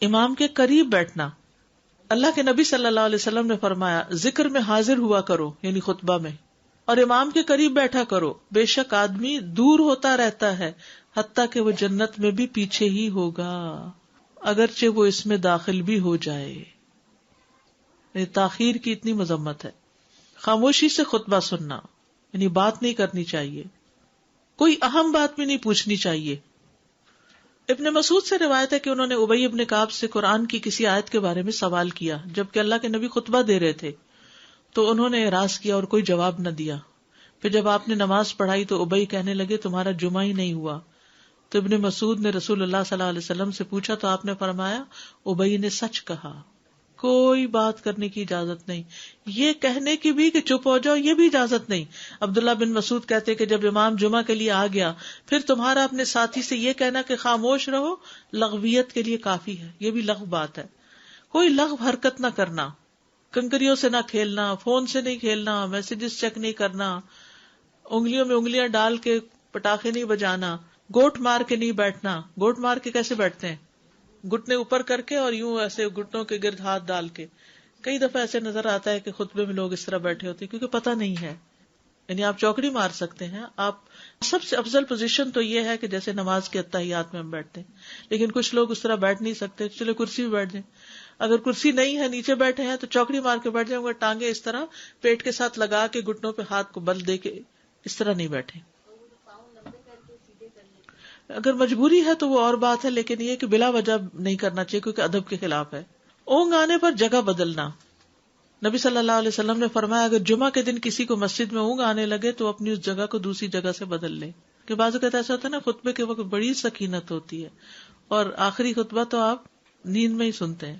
امام کے قریب بیٹھنا. اللہ کے نبی صلی اللہ علیہ وسلم نے فرمایا ذکر میں حاضر ہوا کرو یعنی خطبہ میں، اور امام کے قریب بیٹھا کرو. بے شک آدمی دور ہوتا رہتا ہے حتیٰ کہ وہ جنت میں بھی پیچھے ہی ہوگا اگرچہ وہ اس میں داخل بھی ہو جائے. تاخیر کی اتنی مذمت ہے. خاموشی سے خطبہ سننا یعنی بات نہیں کرنی چاہیے، کوئی اہم بات بھی نہیں پوچھنی چاہیے. ابن مسعود سے روایت ہے کہ انہوں نے ابی ابن کعب سے قرآن کی کسی آیت کے بارے میں سوال کیا جبکہ اللہ کے نبی خطبہ دے رہے تھے، تو انہوں نے اعراض کیا اور کوئی جواب نہ دیا. پھر جب آپ نے نماز پڑھائی تو ابی کہنے لگے تمہارا جمعہ ہی نہیں ہوا. تو ابن مسعود نے رسول اللہ صلی اللہ علیہ وسلم سے پوچھا تو آپ نے فرمایا ابی نے سچ کہا. کوئی بات کرنے کی اجازت نہیں، یہ کہنے کی بھی کہ چپ ہو جاؤ یہ بھی اجازت نہیں. عبداللہ بن مسعود کہتے کہ جب امام جمعہ کے لیے آ گیا پھر تمہارا اپنے ساتھی سے یہ کہنا کہ خاموش رہو لغویت کے لیے کافی ہے. یہ بھی لغو بات ہے. کوئی لغو حرکت نہ کرنا، کنکریوں سے نہ کھیلنا، فون سے نہیں کھیلنا، میسجز چیک نہیں کرنا، انگلیوں میں انگلیاں ڈال کے پٹاخے نہیں بجانا، گوٹ مار کے نہیں بیٹھنا. گوٹ مار کے کیسے بیٹھتے ہیں؟ گھٹنے اوپر کر کے اور یوں ایسے گھٹنوں کے گرد ہاتھ ڈال کے. کئی دفعہ ایسے نظر آتا ہے کہ خطبے میں لوگ اس طرح بیٹھے ہوتے ہیں کیونکہ پتہ نہیں ہے. یعنی آپ چوکڑی مار سکتے ہیں. آپ سب سے افضل پوزیشن تو یہ ہے کہ جیسے نماز کے اتحیات میں ہم بیٹھتے ہیں، لیکن کچھ لوگ اس طرح بیٹھ نہیں سکتے، چلے کرسی بھی بیٹھ جائیں. اگر کرسی نہیں ہے نیچے بیٹھے ہیں تو چوکڑی مار کے بیٹھ جائیں گے، ٹانگیں اس طرح پیٹ کے ساتھ لگا کے گھٹنوں پہ ہاتھ کو بل دے کے اس طرح نہیں بیٹھے. اگر مجبوری ہے تو وہ اور بات ہے، لیکن یہ کہ بلا وجہ نہیں کرنا چاہیے کیونکہ ادب کے خلاف ہے. اونگ آنے پر جگہ بدلنا. نبی صلی اللہ علیہ وسلم نے فرمایا اگر جمعہ کے دن کسی کو مسجد میں اونگ آنے لگے تو اپنی اس جگہ کو دوسری جگہ سے بدل لے. کہ بعض اوقات ایسا ہوتا ہے نا خطبے کے وقت بڑی سکینت ہوتی ہے اور آخری خطبہ تو آپ نیند میں ہی سنتے ہیں.